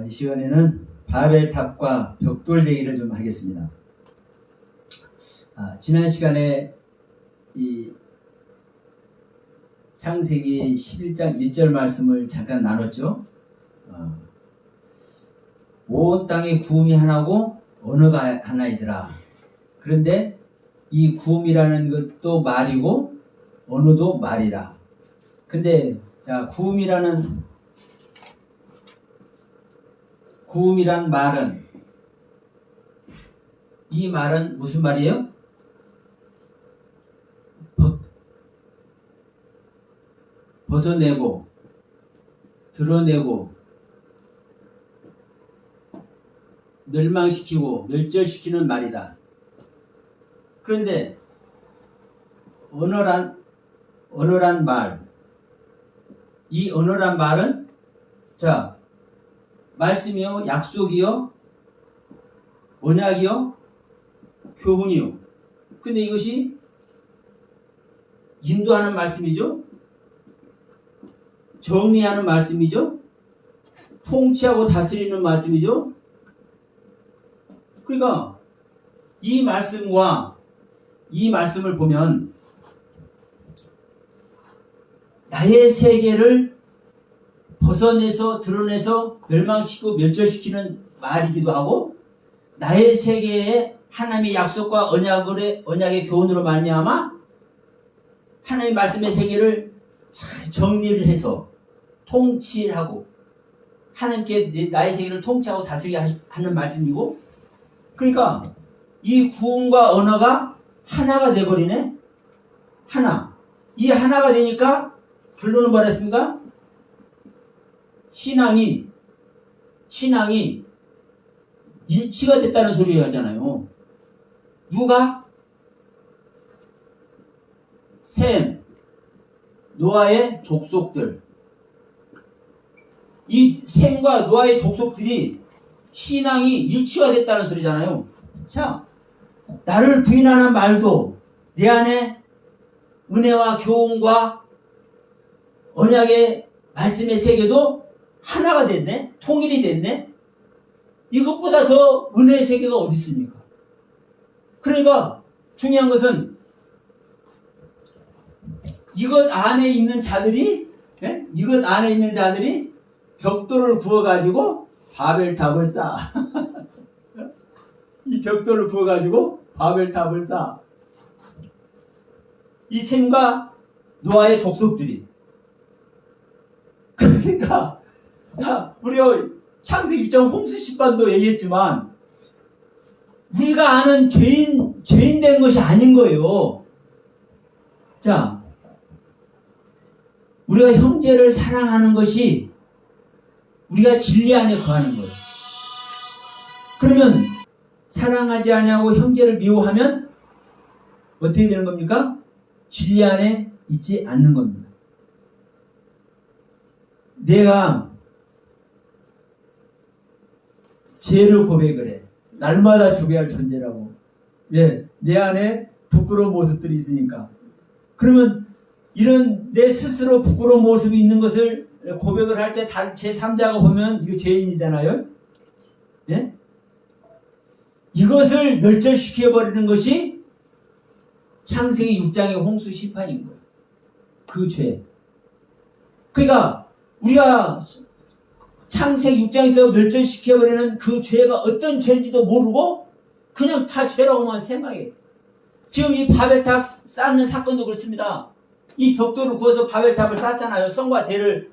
이 시간에는 바벨탑과 벽돌 얘기를 좀 하겠습니다. 지난 시간에 이 창세기 11장 1절 말씀을 잠깐 나눴죠. 온 땅의 구음이 하나고 언어가 하나이더라. 그런데 이 구음이라는 것도 말이고 언어도 말이다. 근데 자, 구음이란 말은, 이 말은 무슨 말이에요? 벗어내고 드러내고 멸망시키고 멸절시키는 말이다. 그런데 언어란 말, 이 언어란 말은 자, 말씀이요, 약속이요, 언약이요, 교훈이요. 근데 이것이 인도하는 말씀이죠. 정리하는 말씀이죠. 통치하고 다스리는 말씀이죠. 그러니까 이 말씀과 이 말씀을 보면 나의 세계를 벗어내서 드러내서 멸망시키고 멸절시키는 말이기도 하고, 나의 세계에 하나님의 약속과 언약의 교훈으로 말미암아 하나님의 말씀의 세계를 잘 정리를 해서 통치를 하고 하나님께 나의 세계를 통치하고 다스리게 하는 말씀이고, 그러니까 이 구음과 언어가 하나가 돼버리네. 이 하나가 되니까 결론은 뭐랬습니까? 신앙이 일치가 됐다는 소리 하잖아요. 누가? 셈, 노아의 족속들. 이 셈과 노아의 족속들이 신앙이 일치가 됐다는 소리잖아요. 자, 나를 부인하는 말도 내 안에 은혜와 교훈과 언약의 말씀의 세계도 하나가 됐네? 통일이 됐네? 이것보다 더 은혜의 세계가 어디 있습니까? 그러니까 중요한 것은 이것 안에 있는 자들이 벽돌을 구워가지고 바벨탑을 쌓아. 이 벽돌을 구워가지고 바벨탑을 쌓아. 이 셈과 노아의 족속들이. 그러니까 우리가 창세기 6장 홍수 심판도 얘기했지만 우리가 아는 죄인 된 것이 아닌 거예요. 자, 우리가 형제를 사랑하는 것이 우리가 진리 안에 거하는 거예요. 그러면 사랑하지 아니하고 형제를 미워하면 어떻게 되는 겁니까? 진리 안에 있지 않는 겁니다. 내가 죄를 고백을 해. 날마다 주배할 존재라고. 내 안에 부끄러운 모습들이 있으니까. 그러면 이런 내 스스로 부끄러운 모습이 있는 것을 고백을 할 때 제3자가 보면 이거 죄인이잖아요. 예? 이것을 멸절시켜버리는 것이 창세기 6장의 홍수 심판인 거예요. 그 죄. 그러니까 우리가 창세기 6장에서 멸절시켜버리는 그 죄가 어떤 죄인지도 모르고 그냥 다 죄라고만 생각해. 지금 이 바벨탑 쌓는 사건도 그렇습니다. 이 벽돌을 구워서 바벨탑을 쌓잖아요. 성과 대를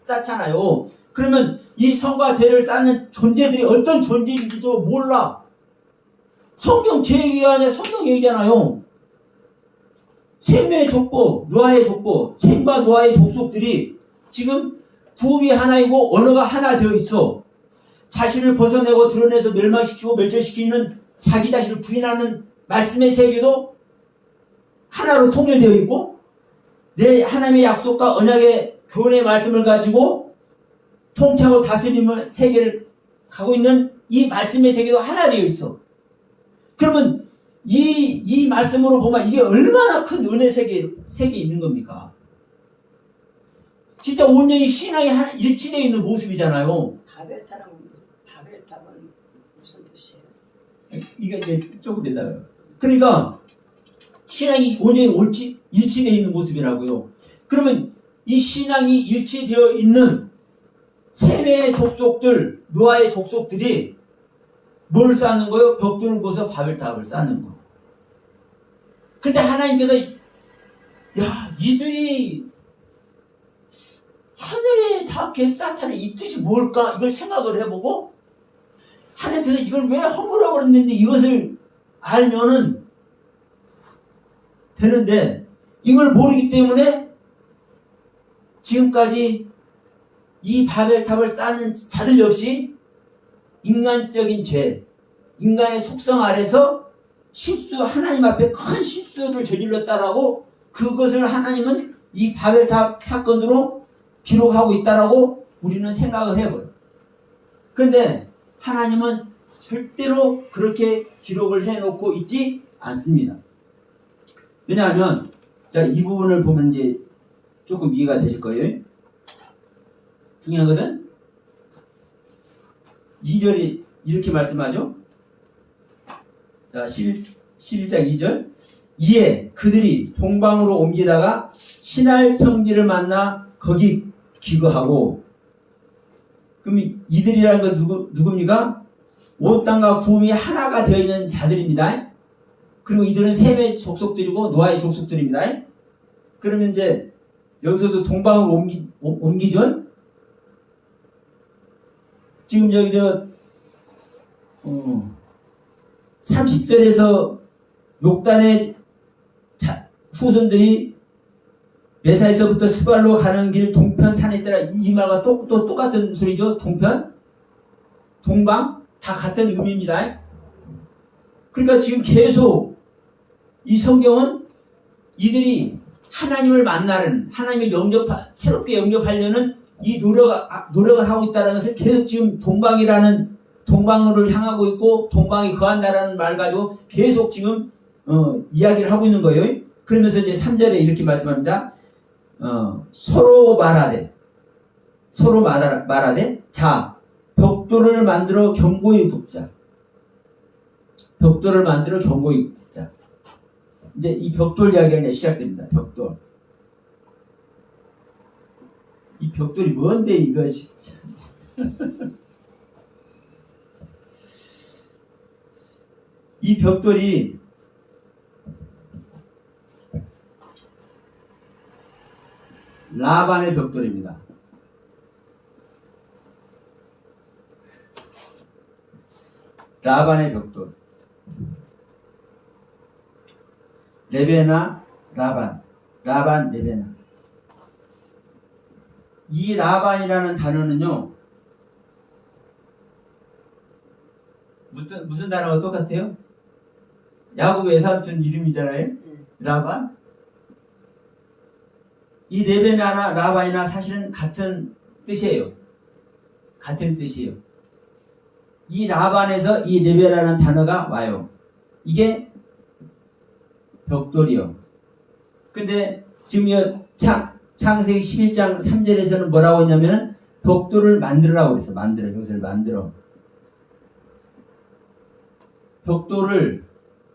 쌓잖아요. 그러면 이 성과 대를 쌓는 존재들이 어떤 존재인지도 몰라. 성경 제 얘기가 아니라 성경 얘기잖아요. 셈의 족보, 노아의 족보, 셈과 노아의 족속들이 지금 구음이 하나이고 언어가 하나 되어 있어. 자신을 벗어내고 드러내서 멸망시키고 멸절시키는 자기 자신을 부인하는 말씀의 세계도 하나로 통일되어 있고, 내 하나님의 약속과 언약의 교훈의 말씀을 가지고 통치하고 다스리는 세계를 가고 있는 이 말씀의 세계도 하나 되어 있어. 그러면 이 말씀으로 보면 이게 얼마나 큰 은혜 세계에 있는 겁니까? 진짜 온전히 신앙이 일치되어 있는 모습이잖아요. 바벨탑은 무슨 뜻이에요? 이게 이제 조금 내다요. 그러니까 신앙이 온전히 일치되어 있는 모습이라고요. 그러면 이 신앙이 일치되어 있는 셈의 족속들, 노아의 족속들이 뭘 쌓는 거예요? 벽돌을 고서 바벨탑을 쌓는 거. 근데 하나님께서 이들이 하늘에 닿게 쌓잖아요. 이 뜻이 뭘까? 이걸 생각을 해보고 하나님께서 이걸 왜 허물어 버렸는데 이것을 알면은 되는데 이걸 모르기 때문에 지금까지 이 바벨탑을 쌓는 자들 역시 인간적인 죄, 인간의 속성 아래서 하나님 앞에 큰 실수를 저질렀다라고 그것을 하나님은 이 바벨탑 사건으로 기록하고 있다라고 우리는 생각을 해버려요. 그런데 하나님은 절대로 그렇게 기록을 해놓고 있지 않습니다. 왜냐하면 이 부분을 보면 이제 조금 이해가 되실 거예요. 중요한 것은 2절이 이렇게 말씀하죠. 자, 11장 2절. 이에 그들이 동방으로 옮기다가 신할 평지를 만나 거기 기거하고. 그럼 이들이라는 건 누굽니까? 온 땅과 구음이 하나가 되어 있는 자들입니다. 그리고 이들은 셈의 족속들이고 노아의 족속들입니다. 그러면 이제 여기서도 동방으로 옮기죠. 지금 여기 30절에서 욕단의 후손들이 메사에서부터 스발로 가는 길 동편 산에 따라 이 말과 또 똑같은 소리죠. 동편, 동방 다 같은 의미입니다. 그러니까 지금 계속 이 성경은 이들이 하나님을 만나는, 하나님을 새롭게 영접하려는 이 노력을 하고 있다는 것을 계속 지금 동방으로 향하고 있고 동방이 거한다라는 말 가지고 계속 지금 이야기를 하고 있는 거예요. 그러면서 이제 3절에 이렇게 말씀합니다. 서로 말하되 자 벽돌을 만들어 견고히 굽자. 벽돌을 만들어 견고히 굽자. 이제 이 벽돌 이야기가 이제 시작됩니다. 벽돌. 이 벽돌이 뭔데 이거 진짜. 이 벽돌이 라반의 벽돌입니다. 라반의 벽돌. 레베나, 라반, 레베나. 이 라반이라는 단어는요, 무슨 단어가 똑같아요? 야곱 외삼촌 이름이잖아요? 라반? 이 레베나나 라반이나 사실은 같은 뜻이에요. 같은 뜻이에요. 이 라반에서 이 레베나라는 단어가 와요. 이게 벽돌이요. 근데 지금 창세기 11장 3절에서는 뭐라고 했냐면 벽돌을 만들으라고 그랬어. 이것을 만들어. 벽돌을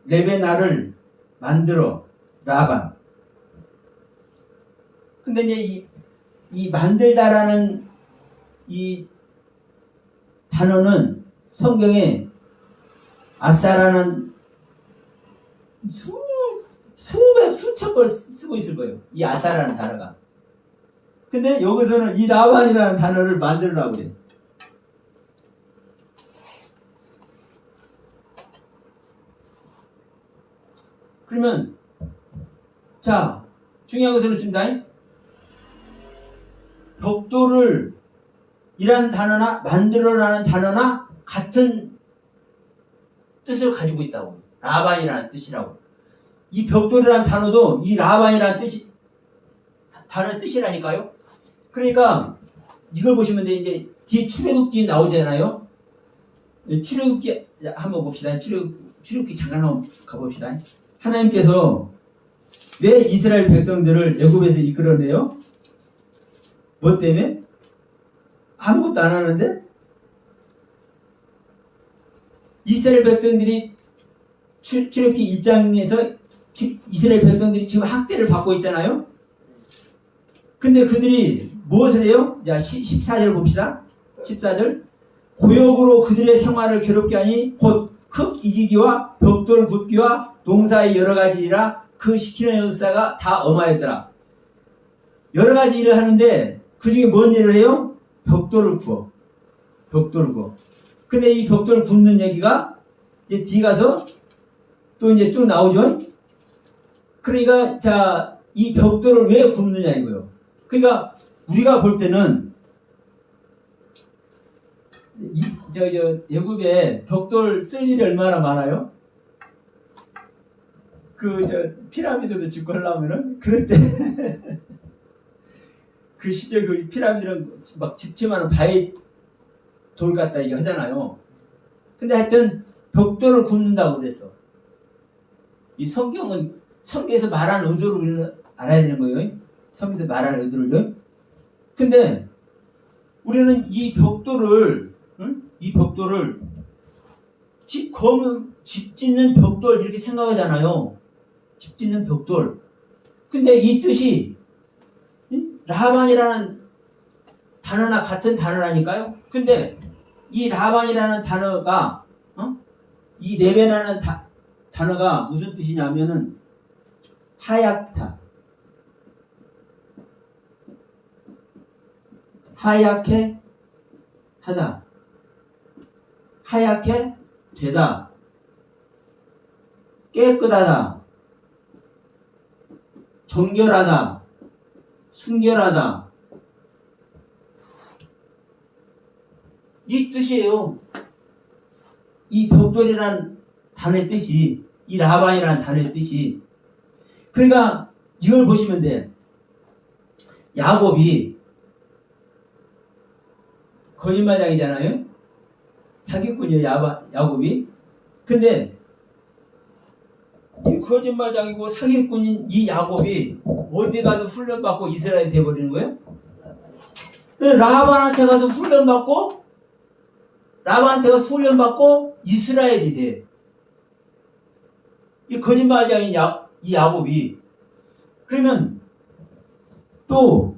레베나를 만들어. 라반. 근데 이제 이 만들다라는 이 단어는 성경에 아사라는 수천 번 쓰고 있을 거예요. 이 아사라는 단어가. 근데 여기서는 이 라반이라는 단어를 만들으라고 그래요. 그러면 자, 중요한 것을 했습니다. 벽돌을 이란 단어나 만들어라는 단어나 같은 뜻을 가지고 있다고. 라반이라는 뜻이라고. 이 벽돌이라는 단어도 이 라반이라는 단어의 뜻이라니까요. 그러니까 이걸 보시면 이제 뒤에 출애굽기 나오잖아요. 출애굽기 한번 봅시다. 출애굽기 잠깐 한번 가봅시다. 하나님께서 왜 이스라엘 백성들을 애굽에서 이끌어내요? 뭐 때문에? 아무것도 안 하는데? 이스라엘 백성들이 출애굽기 1장에서 이스라엘 백성들이 지금 학대를 받고 있잖아요. 근데 그들이 무엇을 해요? 자, 14절 봅시다. 14절. 고역으로 그들의 생활을 괴롭게 하니 곧 흙 이기기와 벽돌 굽기와 농사의 여러 가지 일이라 그 시키는 역사가 다 엄하였더라. 여러 가지 일을 하는데 그 중에 뭔 일을 해요? 벽돌을 구워. 벽돌을 구워. 근데 이 벽돌을 굽는 얘기가 이제 뒤 가서 또 이제 쭉 나오죠. 그러니까 자, 이 벽돌을 왜 굽느냐 이거요. 그러니까 우리가 볼 때는 애굽에 벽돌 쓸 일이 얼마나 많아요? 피라미드도 짓고 하려면은 그럴 때 그 시절 그 피라미드는 막 집지만은 바위 돌 같다 이게 하잖아요. 근데 하여튼 벽돌을 굽는다고 그랬어. 이 성경은 성경에서 말하는 의도를 우리는 알아야 되는 거예요. 성경에서 말하는 의도를요. 근데 우리는 이 벽돌을 집 짓는 벽돌 이렇게 생각하잖아요. 집 짓는 벽돌. 근데 이 뜻이 라반이라는 단어나 같은 단어라니까요. 근데 이 라반이라는 단어가 이 레벤이라는 단어가 무슨 뜻이냐면은 하얗다. 하얗게 하다. 하얗게 되다. 깨끗하다. 정결하다. 순결하다. 이 뜻이에요. 이 벽돌이라는 단어의 뜻이, 이 라반이라는 단어의 뜻이. 그러니까 이걸 보시면 돼. 야곱이 거짓말장이잖아요. 사기꾼이에요, 야곱이. 근데 이 거짓말장이고 사기꾼인 이 야곱이 어디 가서 훈련받고 이스라엘이 돼버리는 거예요? 라반한테 가서 훈련받고 이스라엘이 돼. 이 거짓말장인 이 야곱이. 그러면 또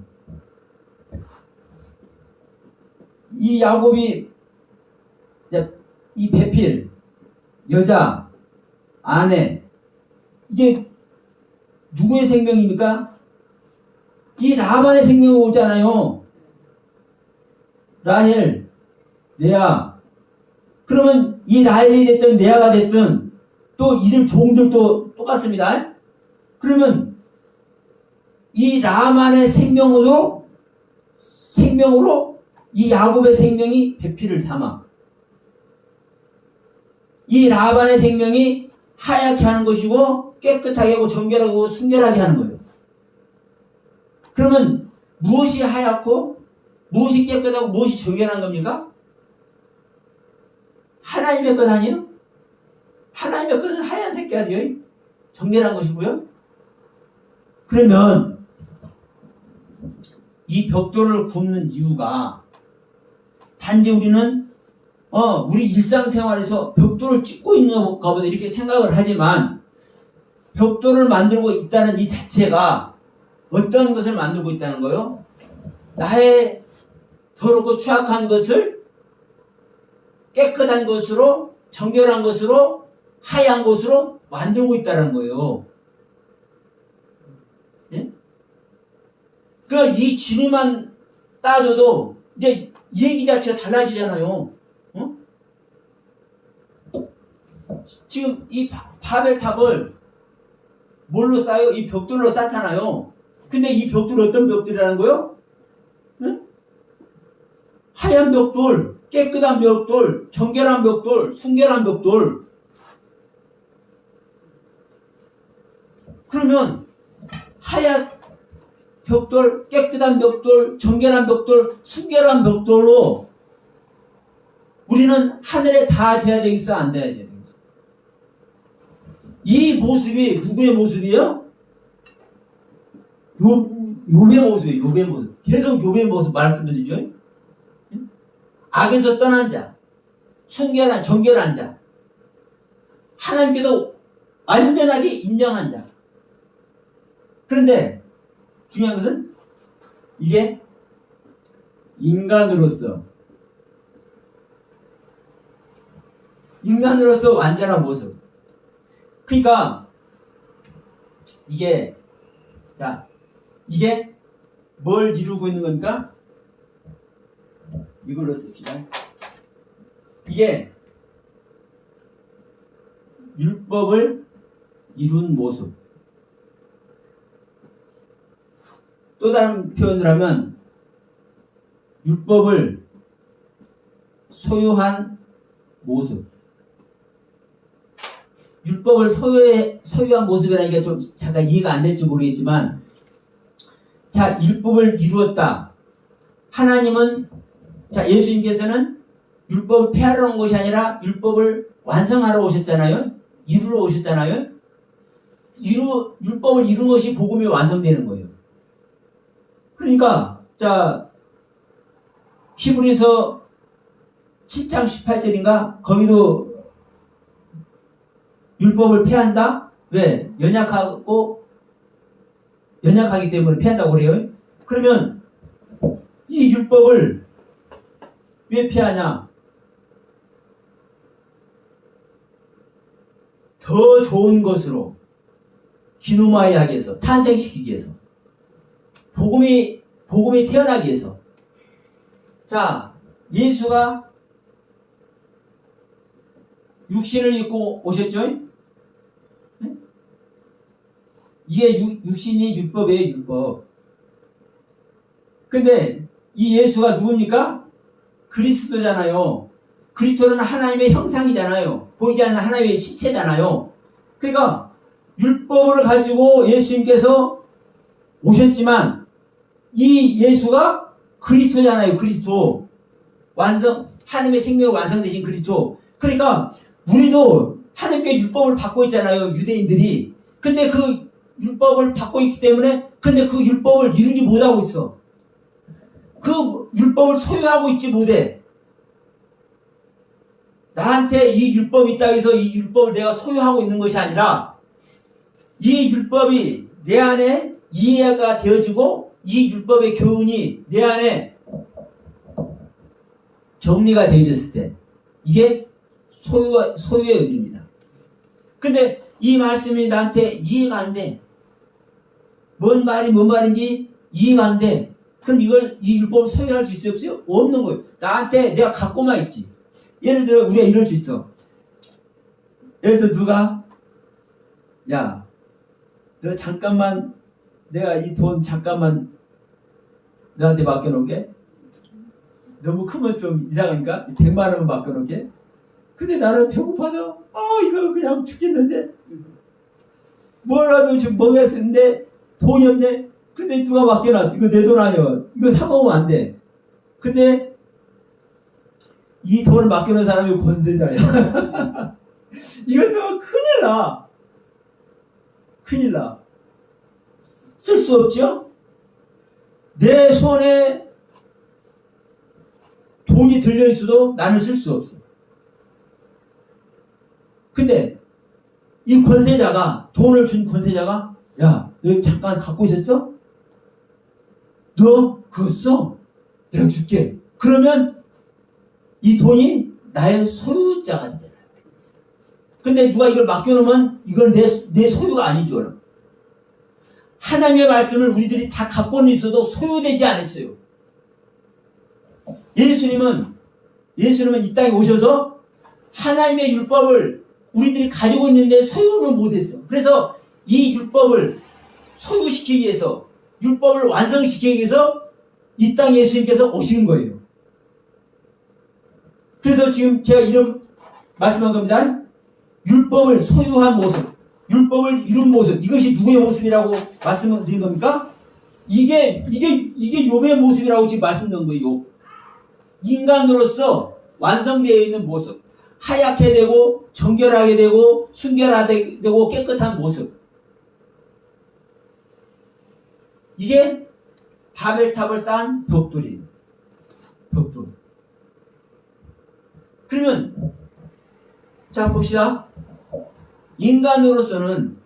이 야곱이 이 배필, 여자, 아내, 이게 누구의 생명입니까? 이 라반의 생명이 오잖아요. 라헬, 레아. 그러면 이 라헬이 됐든 레아가 됐든 또 이들 종들도 똑같습니다. 그러면 이 라반의 생명으로 이 야곱의 생명이 배필을 삼아. 이 라반의 생명이 하얗게 하는 것이고 깨끗하게 하고 정결하고 순결하게 하는 거예요. 그러면 무엇이 하얗고 무엇이 깨끗하고 무엇이 정결한 겁니까? 하나님의 것 아니에요? 하나님의 것은 하얀 색깔이에요. 정결한 것이고요. 그러면 이 벽돌을 굽는 이유가 단지 우리는 우리 일상생활에서 벽돌을 찍고 있는 것가 보다 이렇게 생각을 하지만 벽돌을 만들고 있다는 이 자체가 어떤 것을 만들고 있다는 거예요? 나의 더럽고 추악한 것을 깨끗한 것으로 정결한 것으로 하얀 것으로 만들고 있다는 거예요. 예? 그러니까 이 진리만 따져도 이제 얘기 자체가 달라지잖아요. 지금 이 바벨탑을 뭘로 쌓아요? 이 벽돌로 쌓잖아요. 근데 이 벽돌이 어떤 벽돌이라는 거예요? 응? 하얀 벽돌, 깨끗한 벽돌, 정결한 벽돌, 순결한 벽돌. 그러면 하얀 벽돌, 깨끗한 벽돌, 정결한 벽돌, 순결한 벽돌로 우리는 하늘에 닿아져야 되겠어? 안 닿아져야 되겠어? 이 모습이 누구의 모습이에요? 욥의 모습이에요. 욥의 모습. 계속 욥의 모습 말씀드리죠. 악에서 떠난 자, 순결한 정결한 자, 하나님께도 완전하게 인정한 자. 그런데 중요한 것은 이게 인간으로서 완전한 모습. 그러니까 이게 뭘 이루고 있는 겁니까? 이걸로 씁시다. 이게 율법을 이룬 모습. 또 다른 표현을 하면 율법을 소유한 모습. 율법을 소유한 모습이라니까 좀 잠깐 이해가 안 될지 모르겠지만, 자, 율법을 이루었다. 하나님은, 자, 예수님께서는 율법을 폐하러 온 것이 아니라 율법을 완성하러 오셨잖아요. 이루러 오셨잖아요. 율법을 이룬 것이 복음이 완성되는 거예요. 그러니까, 자, 히브리서 7장 18절인가? 거기도 율법을 폐한다? 왜? 연약하기 때문에 폐한다고 그래요. 그러면 이 율법을 왜 폐하냐? 더 좋은 것으로 기누마이 하기 위해서, 탄생시키기 위해서, 복음이 태어나기 위해서. 자, 예수가 육신을 입고 오셨죠? 이게 육신이 율법이에요, 율법. 근데 이 예수가 누굽니까? 그리스도잖아요. 그리스도는 하나님의 형상이잖아요. 보이지 않는 하나님의 실체잖아요. 그러니까 율법을 가지고 예수님께서 오셨지만 이 예수가 그리스도잖아요. 그리스도. 하나님의 생명이 완성되신 그리스도. 그러니까 우리도 하나님께 율법을 받고 있잖아요. 유대인들이. 근데 그 율법을 받고 있기 때문에 근데 그 율법을 이루지 못하고 있어. 그 율법을 소유하고 있지 못해. 나한테 이 율법이 있다고 해서 이 율법을 내가 소유하고 있는 것이 아니라 이 율법이 내 안에 이해가 되어지고 이 율법의 교훈이 내 안에 정리가 되어졌을 때 이게 소유의 의지입니다. 근데 이 말씀이 나한테 이해가 안 돼. 뭔 말인지 이해가 안 돼. 그럼 이 율법을 소유할 수 있어요? 없어요? 없는 거예요. 나한테 내가 갖고만 있지. 예를 들어 우리가 이럴 수 있어. 예를 들어서 누가 야, 너 잠깐만 내가 이 돈 잠깐만 너한테 맡겨놓을게. 너무 크면 좀 이상하니까 100만 원만 맡겨놓을게. 근데 나는 배고파서 이거 그냥 죽겠는데 뭐라도 좀 먹였었는데 돈이 없네. 근데 누가 맡겨놨어. 이거 내 돈 아니야. 이거 사 먹으면 안 돼. 근데 이 돈을 맡겨놓은 사람이 권세자야. 이거 쓰면 큰일 나. 큰일 나. 쓸 수 없죠? 내 손에 돈이 들려있어도 나는 쓸 수 없어. 근데 이 권세자가, 돈을 준 권세자가 야, 너 잠깐 갖고 있었어? 너 그거 써. 내가 줄게. 그러면 이 돈이 나의 소유자가 되잖아요. 근데 누가 이걸 맡겨놓으면 이건 내 소유가 아니죠. 하나님의 말씀을 우리들이 다 갖고는 있어도 소유되지 않았어요. 예수님은 이 땅에 오셔서 하나님의 율법을 우리들이 가지고 있는데 소유를 못했어. 그래서 이 율법을 소유시키기 위해서, 율법을 완성시키기 위해서 이 땅에 예수님께서 오신 거예요. 그래서 지금 제가 이런 말씀한 겁니다. 율법을 소유한 모습, 율법을 이룬 모습, 이것이 누구의 모습이라고 말씀드린 겁니까? 이게 욥의 모습이라고 지금 말씀드린 거예요. 인간으로서 완성되어 있는 모습, 하얗게 되고 정결하게 되고 순결하게 되고 깨끗한 모습. 이게 바벨탑을 쌓은 벽돌이에요. 벽돌. 그러면 자 봅시다. 인간으로서는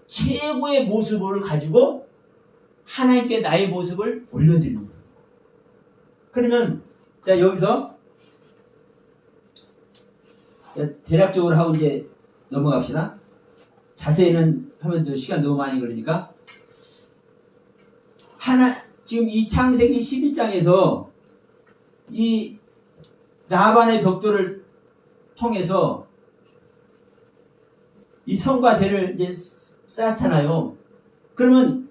최고의 모습을 가지고 하나님께 나의 모습을 올려드리는 거예요. 그러면 자 여기서 대략적으로 하고 이제 넘어갑시다. 자세히는 하면 또 시간 너무 많이 걸리니까 지금 이 창세기 11장에서 이 라반의 벽돌을 통해서 이 성과 대를 이제 쌓잖아요. 그러면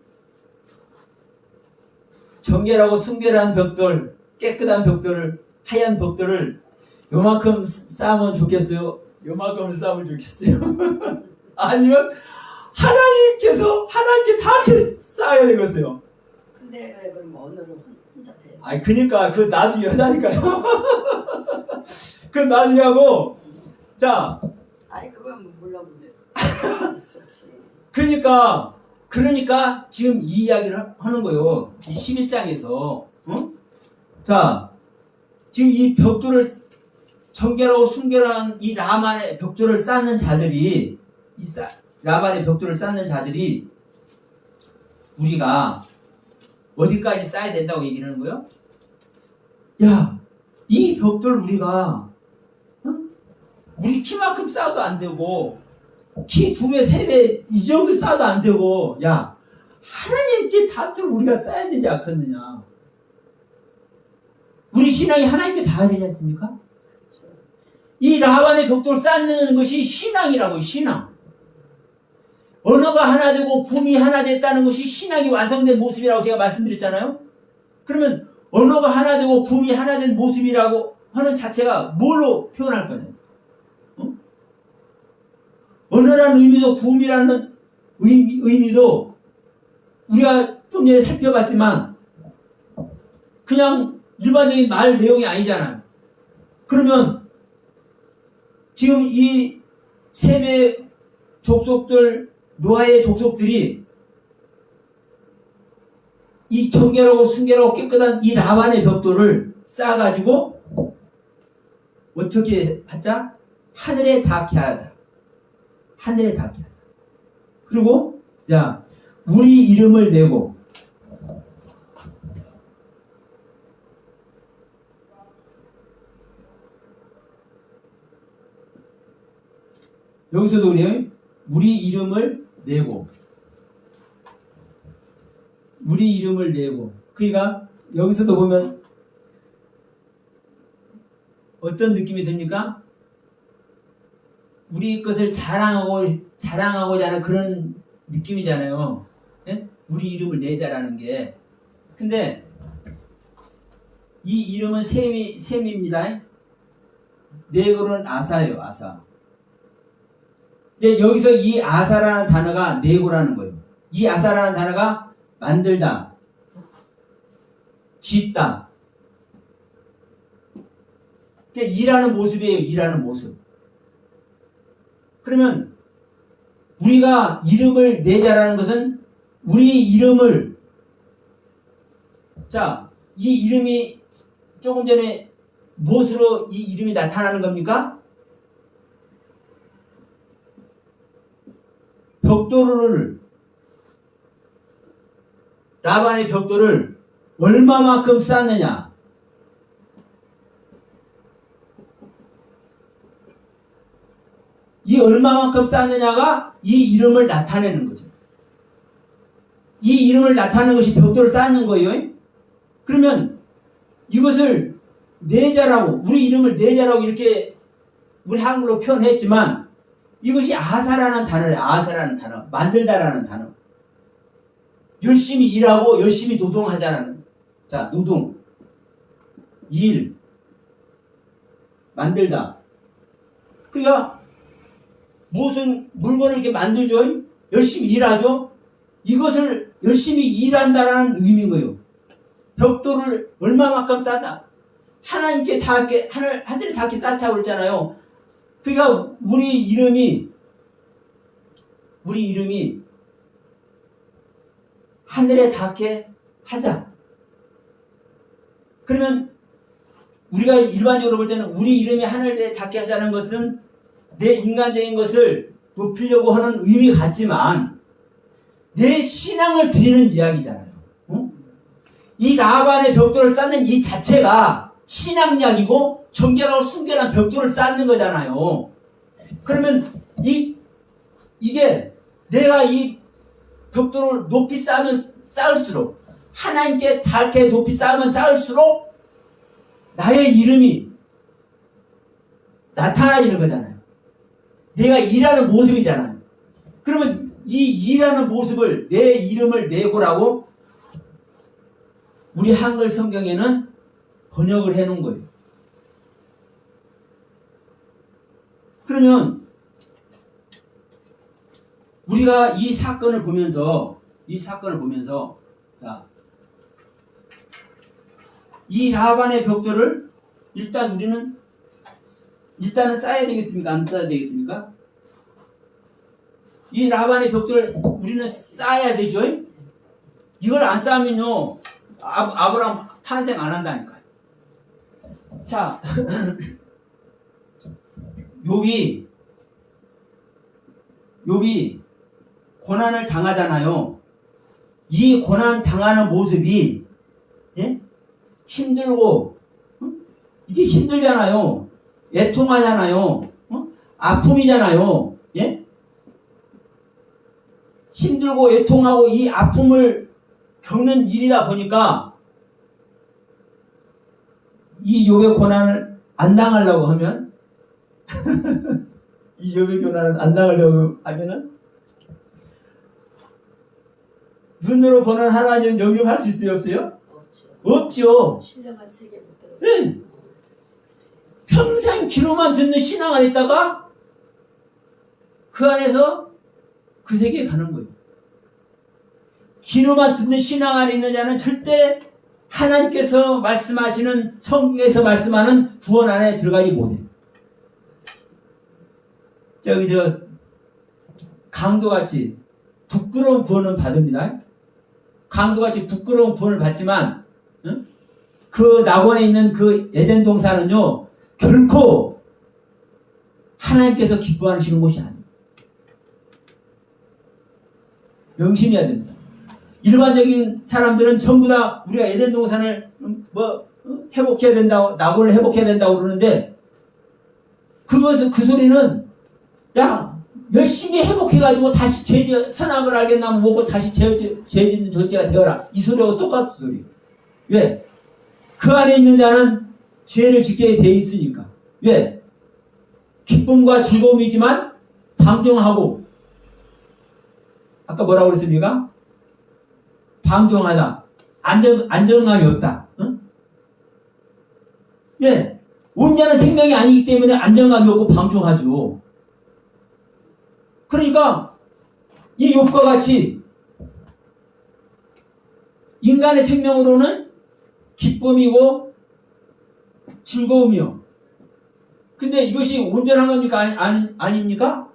정결하고 순결한 벽돌, 깨끗한 벽돌을, 하얀 벽돌을 요만큼 쌓으면 좋겠어요? 요만큼 쌓으면 좋겠어요? 아니면 하나님께 다 이렇게 쌓아야 되겠어요? 근데 왜 그럼 언어를 혼잡해? 아니 그니까 그 나중에 하자니까요. 그 나중에 하고 자. 아니 그건 물론 좋지. 그러니까 지금 이 이야기를 하는 거예요. 이 11장에서 자 지금 이 벽돌을 정결하고 순결한 이 라반의 벽돌을 쌓는 자들이 라반의 벽돌을 쌓는 자들이 우리가 어디까지 쌓아야 된다고 얘기를 하는 거예요? 야, 이 벽돌 우리가 우리 키만큼 쌓아도 안 되고 키 2배, 3배 이 정도 쌓아도 안 되고 야 하나님께 닿도록 우리가 쌓아야 되지 않겠느냐. 우리 신앙이 하나님께 닿아야 되지 않습니까? 이 라반의 벽돌을 쌓는 것이 신앙이라고요. 신앙. 언어가 하나 되고 붐이 하나 됐다는 것이 신앙이 완성된 모습이라고 제가 말씀드렸잖아요. 그러면 언어가 하나 되고 붐이 하나 된 모습이라고 하는 자체가 뭘로 표현할 거냐. 언어라는 의미도 붐이라는 의미도 우리가 좀 전에 살펴봤지만 그냥 일반적인 말 내용이 아니잖아요. 그러면 지금 이 셈의 족속들, 노아의 족속들이 이 정결하고 순결하고 깨끗한 이 라반의 벽돌을 쌓아가지고 어떻게 하자? 하늘에 닿게 하자. 하늘에 닿게 하자. 그리고 야 우리 이름을 내고 여기서도 그래요. 우리 이름을 내고 그러니까 여기서도 보면 어떤 느낌이 듭니까? 우리 것을 자랑하고자 하는 그런 느낌이잖아요. 네? 우리 이름을 내자라는 게. 근데 이 이름은 셈입니다. 네고는 아사예요. 아사. 근데 여기서 이 아사라는 단어가 네고라는 거예요. 이 아사라는 단어가 만들다, 짓다. 그러니까 일하는 모습이에요. 일하는 모습. 그러면 우리가 이름을 내자라는 것은 우리의 이름을 이 이름이 조금 전에 무엇으로 이 이름이 나타나는 겁니까? 라반의 벽돌을 얼마만큼 쌓느냐? 이 얼마만큼 쌓느냐가 이 이름을 나타내는 거죠. 이 이름을 나타내는 것이 벽돌을 쌓는 거예요. 그러면 이것을 내자라고, 우리 이름을 내자라고 이렇게 우리 한글로 표현했지만 이것이 아사라는 단어예요. 아사라는 단어. 만들다라는 단어. 열심히 일하고 열심히 노동하자라는. 자, 노동. 일. 만들다. 그러니까 무슨 물건을 이렇게 만들죠? 열심히 일하죠? 이것을 열심히 일한다라는 의미인 거예요. 벽돌을 얼마만큼 쌓다. 하나님께 닿게, 하늘에 닿게 쌓자고 그랬잖아요. 그러니까 우리 이름이 하늘에 닿게 하자. 그러면 우리가 일반적으로 볼 때는 우리 이름이 하늘에 닿게 하자는 것은 내 인간적인 것을 높이려고 하는 의미 같지만 내 신앙을 드리는 이야기잖아요. 이 라반의 벽돌을 쌓는 이 자체가 신앙약이고 정결하고 순결한 벽돌을 쌓는 거잖아요. 그러면 이게 내가 이 벽돌을 높이 쌓으면 쌓을수록 하나님께 닿게 높이 쌓으면 쌓을수록 나의 이름이 나타나지는 거잖아요. 내가 일하는 모습이잖아요. 그러면 이 일하는 모습을 내 이름을 내고라고 우리 한글 성경에는 번역을 해놓은 거예요. 그러면 우리가 이 사건을 보면서 자, 이 라반의 벽돌을 일단은 쌓아야 되겠습니까? 안 쌓아야 되겠습니까? 이 라반의 벽돌을 우리는 쌓아야 되죠? 이걸 안 쌓으면요 아브라함 탄생 안 한다니까요. 자, 욥이 고난을 당하잖아요. 이 고난 당하는 모습이 힘들고 이게 힘들잖아요. 애통하잖아요. 아픔이잖아요. 힘들고 애통하고 이 아픔을 겪는 일이다 보니까 이 욥의 고난을 안 당하려고 하면 이 욥의 고난을 안 당하려고 하면은 눈으로 보는 하나님 영접할 수 있어요? 없어요? 없죠. 신령한 세계 못 들어. 네. 평생 귀로만 듣는 신앙 안에 있다가 그 안에서 그 세계에 가는 거예요. 귀로만 듣는 신앙 안에 있는 자는 절대 하나님께서 말씀하시는 성경에서 말씀하는 구원 안에 들어가지 못해요. 강도같이 부끄러운 구원은 받습니다. 강도같이 부끄러운 구원을 받지만 그 낙원에 있는 그 에덴 동산은요 결코 하나님께서 기뻐하시는 곳이 아니에요. 명심해야 됩니다. 일반적인 사람들은 전부 다 우리가 에덴 동산을 회복해야 된다고, 낙원을 회복해야 된다고 그러는데 그 소리는 야 열심히 회복해가지고 다시 선악을 알겠나 보고 다시 죄 짓는 존재가 되어라. 이 소리하고 똑같은 소리. 왜? 그 안에 있는 자는 죄를 짓게 돼 있으니까. 왜? 기쁨과 즐거움이지만 방종하고 아까 뭐라고 그랬습니까? 방종하다. 안정감이 없다. 응? 예. 온전한 생명이 아니기 때문에 안정감이 없고 방종하죠. 그러니까 이 욥과 같이 인간의 생명으로는 기쁨이고 즐거움이요. 근데 이것이 온전한 겁니까? 아닙니까?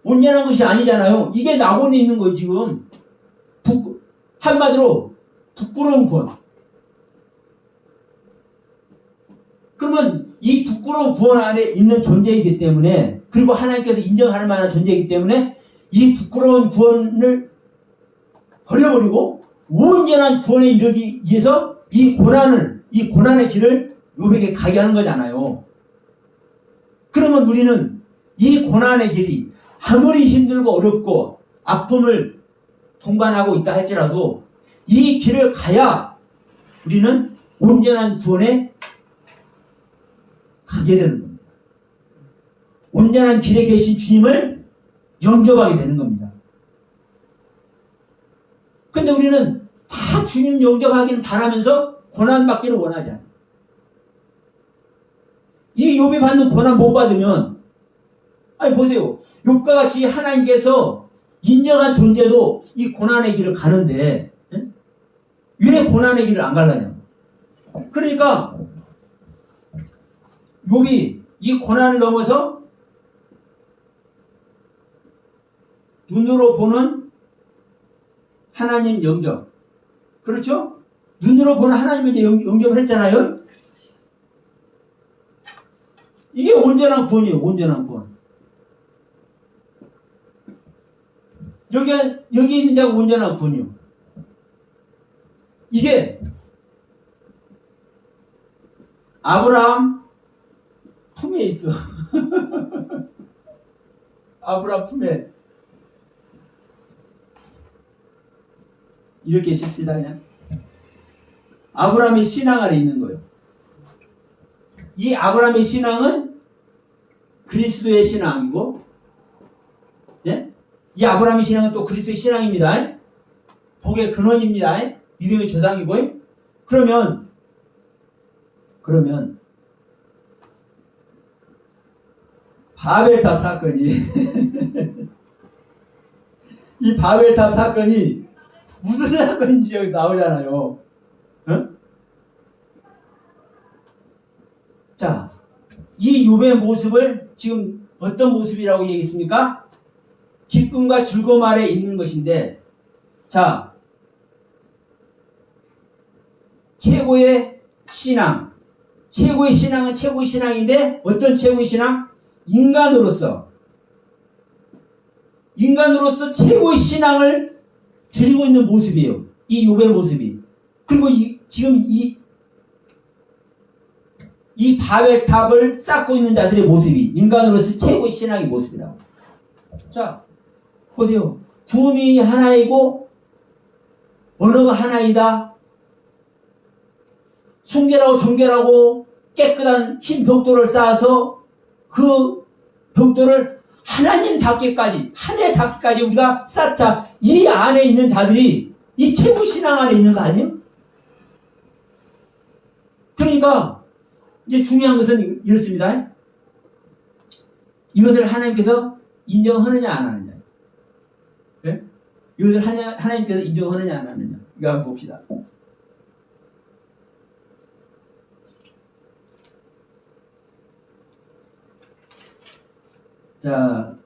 온전한 것이 아니잖아요. 이게 낙원에 있는 거예요, 지금. 한마디로 부끄러운 구원. 그러면 이 부끄러운 구원 안에 있는 존재이기 때문에, 그리고 하나님께서 인정할 만한 존재이기 때문에 이 부끄러운 구원을 버려버리고 온전한 구원에 이르기 위해서 이 고난의 길을 욥에게 가게 하는 거잖아요. 그러면 우리는 이 고난의 길이 아무리 힘들고 어렵고 아픔을 동반하고 있다 할지라도 이 길을 가야 우리는 온전한 구원에 가게 되는 겁니다. 온전한 길에 계신 주님을 영접하게 되는 겁니다. 근데 우리는 다 주님 영접하기는 바라면서 고난받기를 원하지 않아요. 이 욥이 받는 고난 못 받으면, 아니 보세요. 욥과 같이 하나님께서 인정한 존재도 이 고난의 길을 가는데 왜 고난의 길을 안 가려냐. 그러니까 욥이 이 고난을 넘어서 눈으로 보는 하나님 영접, 그렇죠? 눈으로 보는 하나님에 이제 영접을 했잖아요. 그렇지. 이게 온전한 구원이에요. 온전한 구원. 여기 있는 자가 온전한 구원이요. 이게 아브라함 품에 있어. 아브라함 품에. 이렇게 쉽시다 그냥. 아브라함의 신앙 안에 있는 거예요. 이 아브라함의 신앙은 그리스도의 신앙이고, 예? 이 아브라함의 신앙은 또 그리스도의 신앙입니다. 복의 근원입니다. 믿음의 조상이고. 그러면 바벨탑 사건이 이 바벨탑 사건이 무슨 사건인지 여기 나오잖아요. 어? 자, 이 욥의 모습을 지금 어떤 모습이라고 얘기했습니까? 기쁨과 즐거움 아래 있는 것인데, 자, 최고의 신앙은 최고의 신앙인데, 어떤 최고의 신앙? 인간으로서 최고의 신앙을 드리고 있는 모습이에요. 이 욥의 모습이. 그리고 지금 이 바벨탑을 쌓고 있는 자들의 모습이 인간으로서 최고의 신앙의 모습이라고. 자, 보세요. 구음이 하나이고 언어가 하나이다. 순결하고 정결하고 깨끗한 흰 벽돌을 쌓아서 그 벽돌을 하나님답게까지, 하늘에 닿기까지 우리가 쌓자. 이 안에 있는 자들이 이 최고 신앙 안에 있는 거 아니에요? 그러니까 이제 중요한 것은 이렇습니다. 이것을 하나님께서 인정하느냐 안 하느냐. 네? 이것을 하나님께서 인정하느냐 안 하느냐. 이거 한번 봅시다. 자,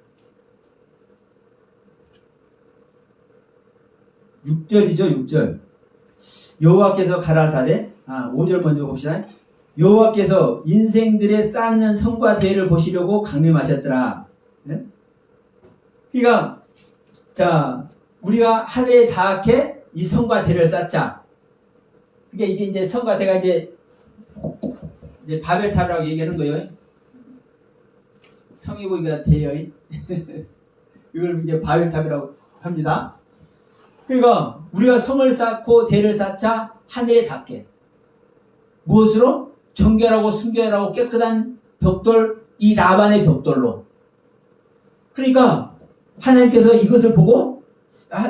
6절이죠, 6절. 여호와께서 가라사대, 5절 먼저 봅시다. 여호와께서 인생들의 쌓는 성과 대를 보시려고 강림하셨더라. 네? 그러니까, 자, 우리가 하늘에 닿게 이 성과 대를 쌓자. 그러니까 이게 이제 성과 대가 이제 바벨탑이라고 얘기하는 거예요. 성이 보기가 돼요. 이걸 이제 바벨탑이라고 합니다. 그러니까 우리가 성을 쌓고 대를 쌓자 하늘에 닿게. 무엇으로? 정결하고 순결하고 깨끗한 벽돌, 이 라반의 벽돌로. 그러니까 하나님께서 이것을 보고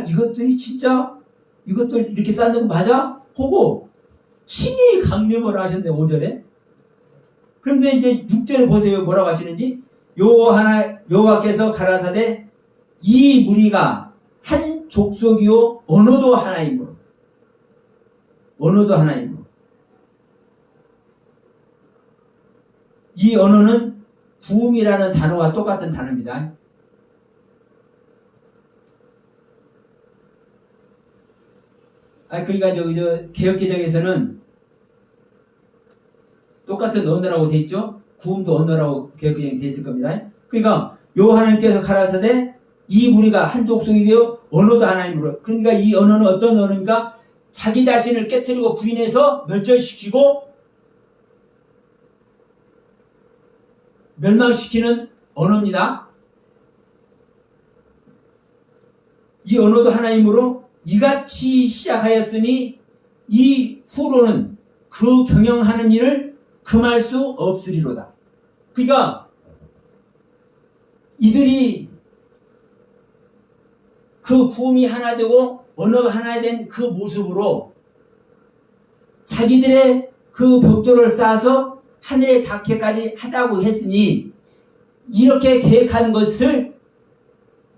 이것들이 진짜 이것들 이렇게 쌓는 거 맞아? 보고 친히 강림을 하셨네. 5절에. 그런데 이제 6절에 보세요. 뭐라고 하시는지. 여호와께서 가라사대 이 무리가 한 족속이요 언어도 하나이므로. 이 언어는 구음이라는 단어와 똑같은 단어입니다. 그러니까 저 개역개정에서는 똑같은 언어라고 돼 있죠. 구음도 언어라고 개역개정이 돼 있을 겁니다. 그러니까 요 하나님께서 가라사대 이 무리가 한 족속이 되어 언어도 하나님으로. 그러니까 이 언어는 어떤 언어입니까? 자기 자신을 깨뜨리고 부인해서 멸절시키고 멸망시키는 언어입니다. 이 언어도 하나님으로 이같이 시작하였으니 이 후로는 그 경영하는 일을 금할 수 없으리로다. 그러니까 이들이 그 구음이 하나 되고 언어가 하나 된 그 모습으로 자기들의 그 벽돌을 쌓아서 하늘에 닿게까지 하다고 했으니 이렇게 계획한 것을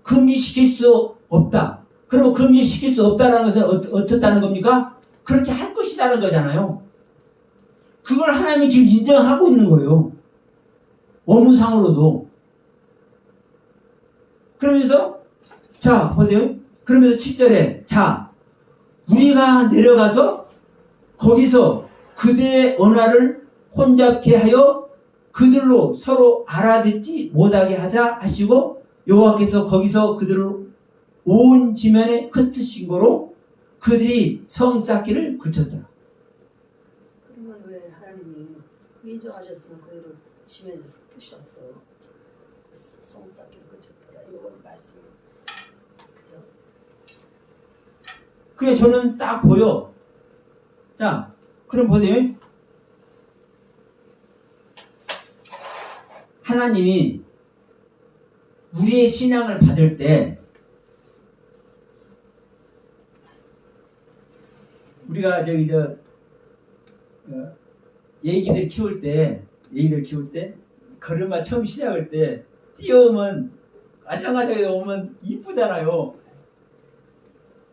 금지시킬 수 없다. 그러면 금지시킬 수 없다는 것은 어떻다는 겁니까? 그렇게 할 것이라는 거잖아요. 그걸 하나님이 지금 인정하고 있는 거예요. 원문상으로도. 그러면서 자 보세요. 그러면서 7절에 자 우리가 내려가서 거기서 그들의 언어를 혼잡케 하여 그들로 서로 알아듣지 못하게 하자 하시고 여호와께서 거기서 그들을 온 지면에 흩으신 거로 그들이 성 쌓기를 그쳤더라. 그러면 왜 하나님이 인정하셨으면 그대로 지면에서 흩으셨어. 성 쌓기를 그쳤더라. 이거는 말씀이 그죠? 그게 저는 딱 보여. 자, 그럼 보세요. 하나님이 우리의 신앙을 받을 때 우리가 애기들 키울 때 걸음마 처음 시작할 때 뛰어오면 아장아장하게 오면 이쁘잖아요.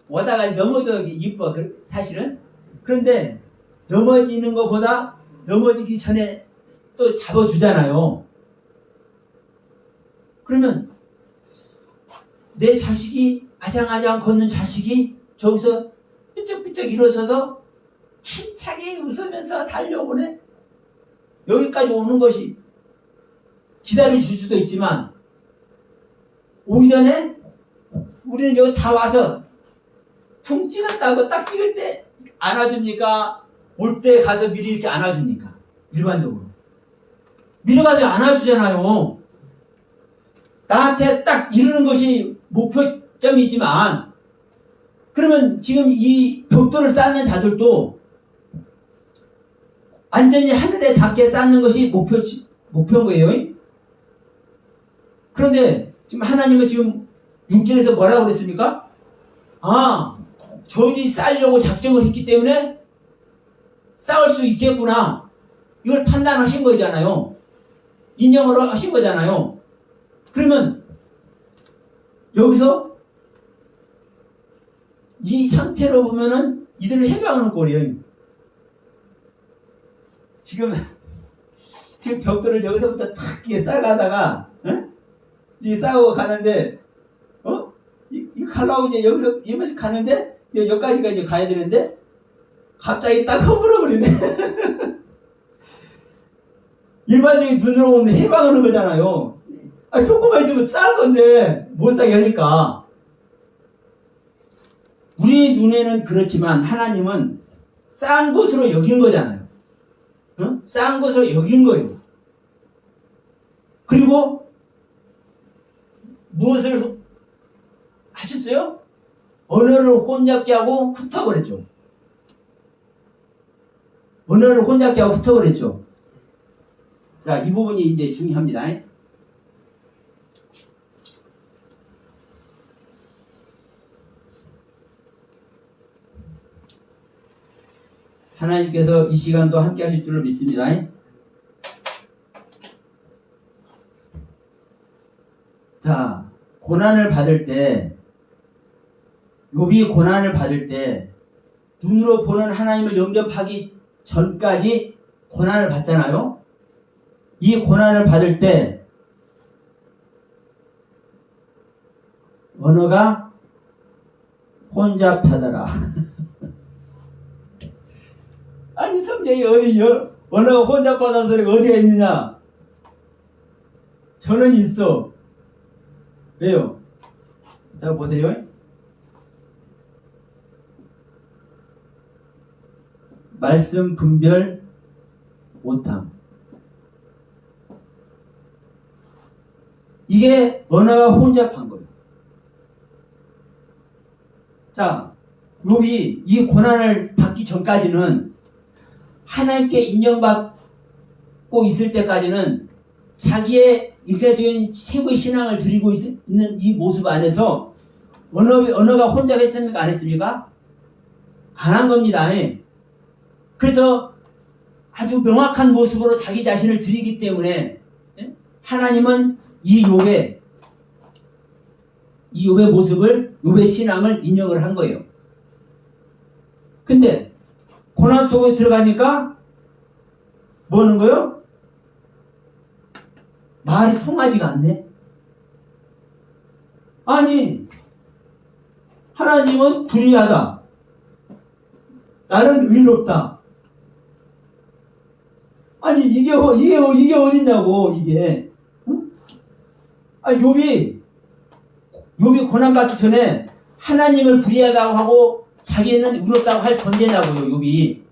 오다가 넘어져도 이뻐 사실은. 그런데 넘어지는 것보다 넘어지기 전에 또 잡아주잖아요. 그러면 내 자식이 아장아장 걷는 자식이 저기서 삐쩍삐쩍 일어서서 힘차게 웃으면서 달려오네. 여기까지 오는 것이 기다려줄 수도 있지만 오기 전에 우리는 여기 다 와서 퉁 찍었다고 딱 찍을 때 안아줍니까? 올 때 가서 미리 이렇게 안아줍니까? 일반적으로 밀어가지고 안아주잖아요. 나한테 딱 이르는 것이 목표점이지만 그러면 지금 이 벽돌을 쌓는 자들도 완전히 하늘에 닿게 쌓는 것이 목표인 거예요. 그런데 지금 하나님은 지금 6절에서 뭐라고 그랬습니까? 저들이 쌓으려고 작정을 했기 때문에 쌓을 수 있겠구나. 이걸 판단하신 거잖아요. 인정을 하신 거잖아요. 그러면 여기서 이 상태로 보면은 이들을 해방하는 꼴이에요. 지금 벽돌을 여기서부터 탁 이렇게 쌓아가다가, 이렇게 쌓고 가는데, 이 가려고 이제 여기서 이만씩 가는데, 여기까지가 이제 가야 되는데, 갑자기 딱 허물어버리네. 일반적인 눈으로 보면 해방하는 거잖아요. 조금만 있으면 쌓을 건데, 못 싸게 하니까. 우리 눈에는 그렇지만, 하나님은 쌓은 것으로 여긴 거잖아요. 쌓은 것으로 여긴 거예요. 그리고, 무엇을 하셨어요? 언어를 혼잡게 하고 흩어버렸죠. 언어를 혼잡게 하고 흩어버렸죠. 자, 이 부분이 이제 중요합니다. 하나님께서 이 시간도 함께 하실 줄로 믿습니다. 자, 고난을 받을 때, 욥이 고난을 받을 때 눈으로 보는 하나님을 영접하기 전까지 고난을 받잖아요. 이 고난을 받을 때 언어가 혼잡하더라. 아니 성경이 어디요? 언어가 혼잡하다는 소리가 어디가 있느냐? 저는 있어. 왜요? 자 보세요. 말씀 분별 못함. 이게 언어가 혼잡한 거예요. 자, 욥이 이 고난을 받기 전까지는 하나님께 인정받고 있을 때까지는 자기의 일가적인 최고의 신앙을 드리고 있는 이 모습 안에서 언어가 혼잡했습니까? 안 했습니까? 안 한 겁니다. 그래서 아주 명확한 모습으로 자기 자신을 드리기 때문에 하나님은 이 욥의 모습을, 욥의 신앙을 인정을 한 거예요. 근데 고난 속에 들어가니까 뭐 하는 거예요? 말이 통하지가 않네. 아니 하나님은 불의하다. 나는 의롭다. 아니 이게 어딨냐고 이게. 응? 아니 욥이 고난받기 전에 하나님을 불의하다고 하고 자기는 의롭다고 할 존재냐고요. 욥이.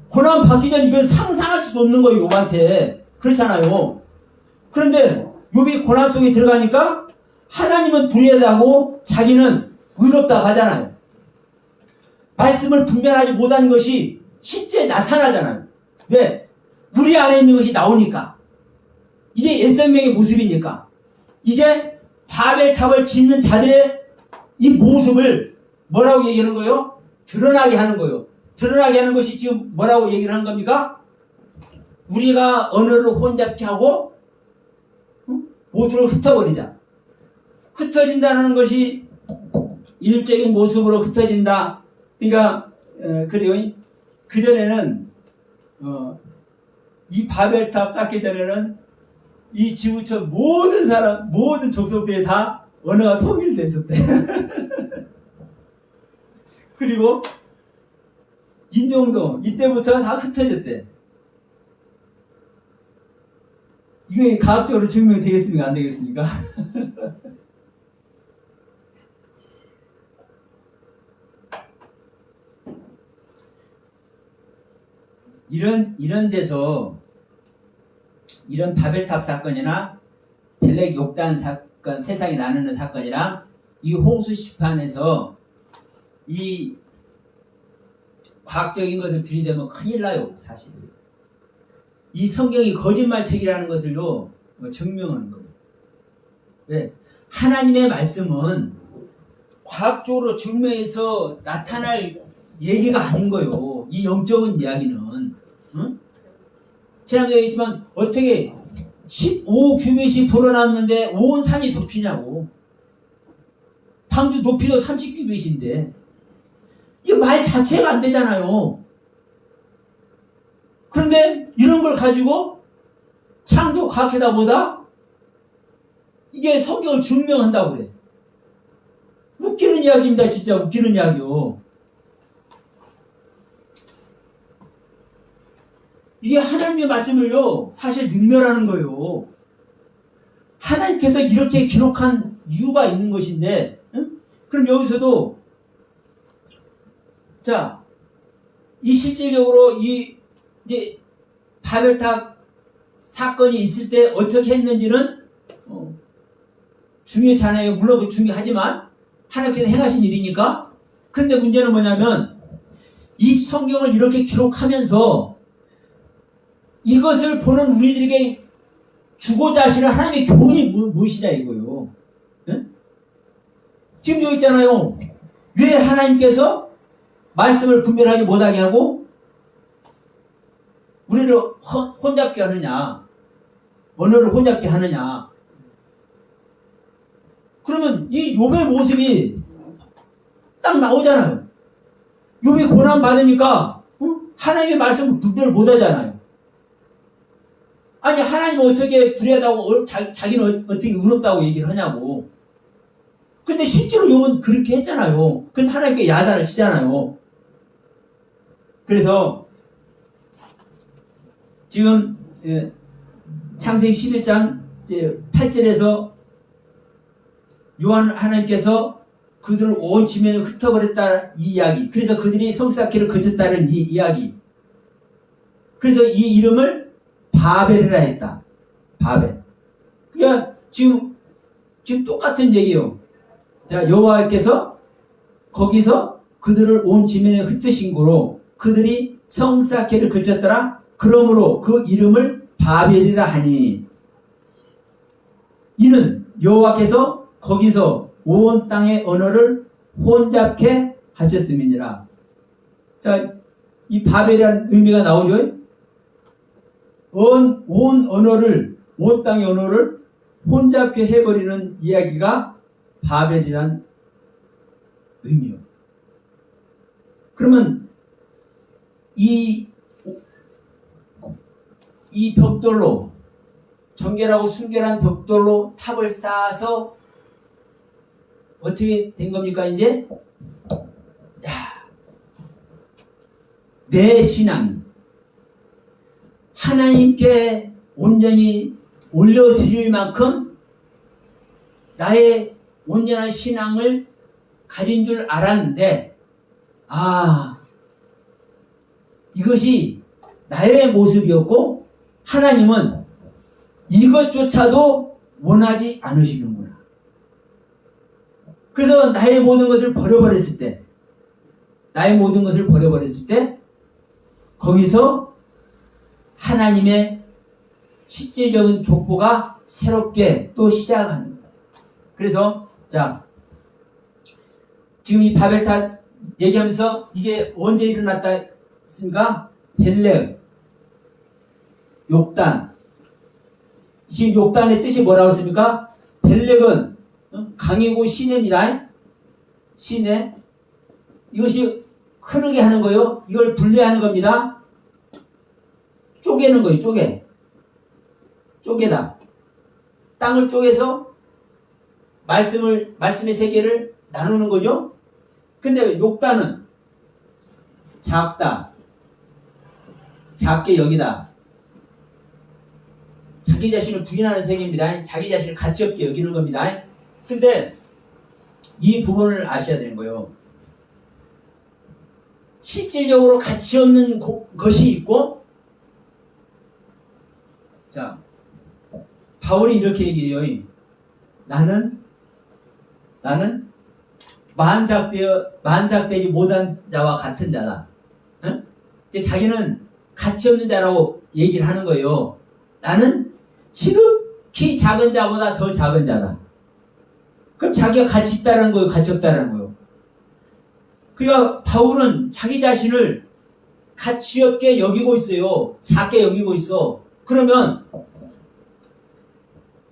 고난받기 전 이건 상상할 수도 없는 거예요. 욥한테. 그렇잖아요. 그런데 욥이 고난 속에 들어가니까 하나님은 불의하다고 자기는 의롭다고 하잖아요. 말씀을 분별하지 못하는 것이 실제 나타나잖아요. 왜? 우리 안에 있는 것이 나오니까. 이게 옛생명의 모습이니까. 이게 바벨탑을 짓는 자들의 이 모습을 뭐라고 얘기하는 거예요? 드러나게 하는 거예요. 드러나게 하는 것이 지금 뭐라고 얘기를 하는 겁니까? 우리가 언어를 혼잡케 하고 모두를 흩어버리자. 흩어진다는 것이 일적인 모습으로 흩어진다. 그러니까 그래요. 그전에는 이 바벨탑 쌓기 전에는 이 지구촌 모든 사람, 모든 족속들이 다 언어가 통일됐었대. 그리고 인종도 이때부터 다 흩어졌대. 이게 과학적으로 증명되겠습니까? 안 되겠습니까? 이런 데서 이런 바벨탑 사건이나 벨렉 욕단 사건, 세상이 나누는 사건이랑 이 홍수 시판에서 이 과학적인 것을 들이대면 큰일 나요, 사실. 이 성경이 거짓말책이라는 것을요, 증명하는 거예요. 왜? 하나님의 말씀은 과학적으로 증명해서 나타날 얘기가 아닌 거예요. 이 영적인 이야기는. 응? 지난번에 얘기했지만 어떻게 15규빗이 불어났는데 온 산이 덮이냐고. 방주 높이도 30규빗인데 이 말 자체가 안 되잖아요. 그런데 이런 걸 가지고 창조 과학에다 보다 이게 성경을 증명한다고 그래. 웃기는 이야기입니다. 진짜 웃기는 이야기요. 이게 하나님의 말씀을요, 사실 능멸하는 거예요. 하나님께서 이렇게 기록한 이유가 있는 것인데, 응? 그럼 여기서도, 자, 이 실질적으로 이제 바벨탑 사건이 있을 때 어떻게 했는지는 중요하잖아요. 물론 중요하지만 하나님께서 행하신 일이니까. 그런데 문제는 뭐냐면 이 성경을 이렇게 기록하면서 이것을 보는 우리들에게 주고자 하시는 하나님의 교훈이 무엇이냐 이거요. 네? 지금 여기 있잖아요. 왜 하나님께서 말씀을 분별하지 못하게 하고 우리를 혼잡게 하느냐, 언어를 혼잡게 하느냐. 그러면 이 욥의 모습이 딱 나오잖아요. 욥이 고난 받으니까 하나님의 말씀을 분별 못하잖아요. 아니 하나님은 어떻게 불의하다고 자기는 어떻게 의롭다고 얘기를 하냐고. 근데 실제로 욥은 그렇게 했잖아요. 그래서 하나님께 야단을 치잖아요. 그래서 지금 창세기 11장 8절에서 요한 하나님께서 그들을 온 지면에 흩어버렸다 이 이야기. 그래서 그들이 성스쌓기를 거쳤다는 이 이야기. 그래서 이 이름을 바벨이라 했다. 바벨. 그러니까 지금 똑같은 얘기예요. 자, 여호와께서 거기서 그들을 온 지면에 흩으신 거로 그들이 성스쌓기를 거쳤더라. 그러므로 그 이름을 바벨이라 하니 이는 여호와께서 거기서 온 땅의 언어를 혼잡케 하셨음이니라. 자, 이 바벨이라는 의미가 나오죠. 온 언어를, 온 땅의 언어를 혼잡케 해버리는 이야기가 바벨이란 의미요. 그러면 이 벽돌로, 정결하고 순결한 벽돌로 탑을 쌓아서 어떻게 된 겁니까, 이제? 야, 내 신앙이 하나님께 온전히 올려드릴 만큼 나의 온전한 신앙을 가진 줄 알았는데, 이것이 나의 모습이었고 하나님은 이것조차도 원하지 않으시는구나. 그래서 나의 모든 것을 버려버렸을 때, 거기서 하나님의 실질적인 족보가 새롭게 또 시작하는 거예요. 그래서 지금 이 바벨탑 얘기하면서 이게 언제 일어났다 했습니까? 벨렉, 욕단. 지금 욕단의 뜻이 뭐라고 했습니까? 벨렉은 강이고 시내입니다. 시내. 이것이 흐르게 하는 거예요. 이걸 분리하는 겁니다. 쪼개는 거예요. 쪼개다. 땅을 쪼개서 말씀의 세계를 나누는 거죠. 근데 욕단은 작다. 작게 여기다. 자기 자신을 부인하는 세계입니다. 자기 자신을 가치 없게 여기는 겁니다. 근데 이 부분을 아셔야 되는 거예요. 실질적으로 가치 없는 것이 있고, 바울이 이렇게 얘기해요. 나는 만삭되지 못한 자와 같은 자다. 응? 자기는 가치 없는 자라고 얘기를 하는 거예요. 나는 지극히 작은 자보다 더 작은 자다. 그럼 자기가 가치 있다는 거예요? 가치 없다는 거예요? 그러니까 바울은 자기 자신을 가치 없게 여기고 있어요. 작게 여기고 있어. 그러면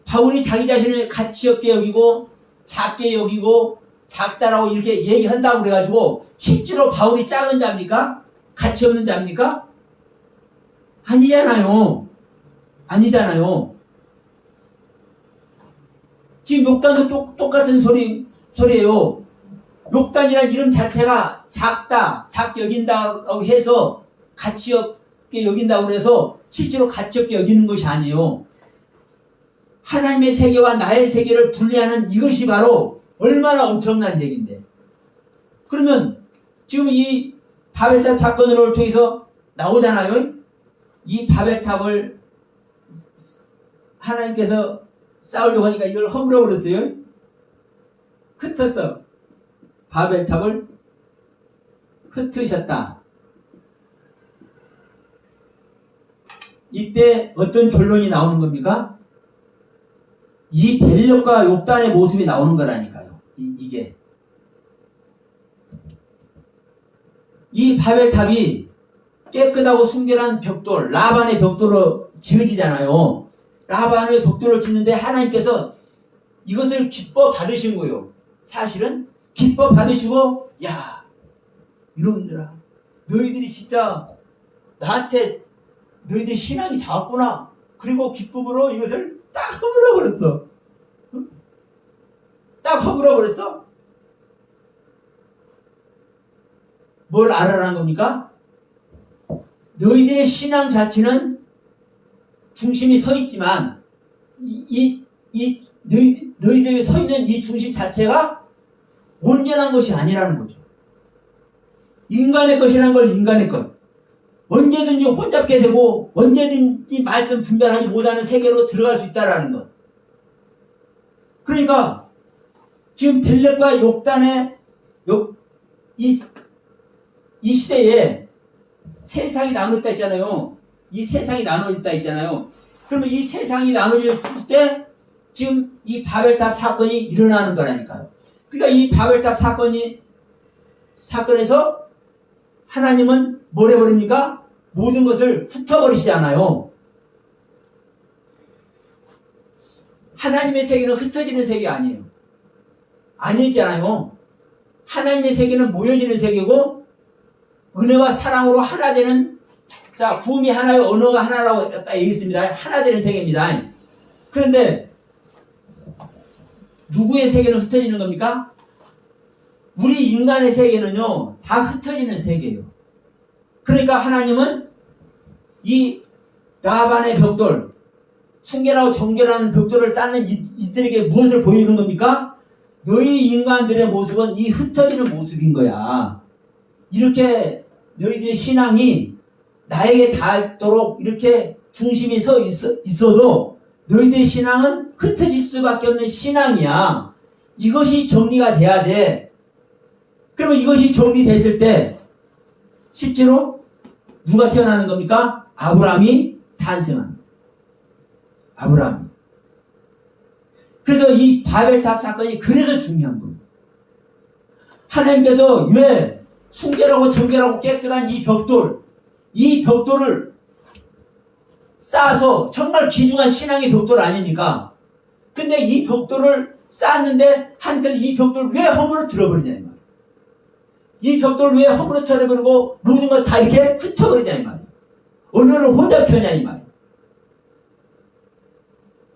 바울이 자기 자신을 가치 없게 여기고 작게 여기고 작다라고 이렇게 얘기한다고 그래가지고 실제로 바울이 작은 자입니까? 가치 없는 자입니까? 아니잖아요. 지금 욕단도 똑같은 소리예요. 욕단이라는 이름 자체가 작게 여긴다고 해서 가치 없게 여긴다고 해서 실제로 가치 없게 여기는 것이 아니에요. 하나님의 세계와 나의 세계를 분리하는 이것이 바로 얼마나 엄청난 얘기인데. 그러면 지금 이 바벨탑 사건을 통해서 나오잖아요. 이 바벨탑을 하나님께서 쌓으려고 하니까 이걸 허물어 버렸어요. 흩었어. 바벨탑을 흩으셨다. 이때 어떤 결론이 나오는 겁니까? 이 벨력과 욕단의 모습이 나오는 거라니까요. 이게. 이 바벨탑이 깨끗하고 순결한 벽돌, 라반의 벽돌로 지어지잖아요. 라반의 벽돌을 짓는데 하나님께서 이것을 기뻐 받으신 거예요. 사실은 기뻐 받으시고, 야, 이놈들아, 너희들이 진짜 나한테 너희들 신앙이 닿았구나. 그리고 기쁨으로 이것을 딱 허물어 버렸어. 응? 딱 허물어 버렸어? 뭘 알아라는 겁니까? 너희들의 신앙 자체는 중심이 서 있지만 너희들이 서 있는 이 중심 자체가 온전한 것이 아니라는 거죠. 인간의 것이라는 걸 인간의 것. 언제든지 혼잡게 되고 언제든지 말씀 분별하지 못하는 세계로 들어갈 수 있다는 것. 그러니까 지금 벨렉과 욕단의 이 시대에 세상이 나눠졌다 있잖아요. 이 세상이 나눠졌다 있잖아요. 그러면 이 세상이 나눠질 때 지금 이 바벨탑 사건이 일어나는 거라니까요. 그러니까 이 바벨탑 사건에서 하나님은 뭘 해버립니까? 모든 것을 흩어버리시잖아요. 하나님의 세계는 흩어지는 세계 아니에요. 아니잖아요. 하나님의 세계는 모여지는 세계고 은혜와 사랑으로 하나 되는, 구음이 하나요, 언어가 하나라고 얘기했습니다. 하나 되는 세계입니다. 그런데 누구의 세계는 흩어지는 겁니까? 우리 인간의 세계는요, 다 흩어지는 세계예요. 그러니까 하나님은 이 라반의 벽돌, 순결하고 정결한 벽돌을 쌓는 이들에게 무엇을 보여주는 겁니까? 너희 인간들의 모습은 이 흩어지는 모습인 거야. 이렇게 너희들의 신앙이 나에게 닿도록 이렇게 중심이 서 있어도 너희들의 신앙은 흩어질 수밖에 없는 신앙이야. 이것이 정리가 돼야 돼. 그러면 이것이 정리됐을 때 실제로 누가 태어나는 겁니까? 아브라함이 탄생합니다. 아브라함이. 그래서 이 바벨탑 사건이 그래서 중요한 겁니다. 하나님께서 왜 순결하고 정결하고 깨끗한 이 벽돌을 쌓아서 정말 귀중한 신앙의 벽돌 아닙니까? 근데 이 벽돌을 쌓았는데 하나님께서 이 벽돌을 왜 허물어 들어버리냐 이 말이에요. 이 벽돌을 왜 허물어 들어버리고 모든 걸 다 이렇게 흩어버리냐 이 말이에요. 언어를 혼자 펴냐 이 말이에요.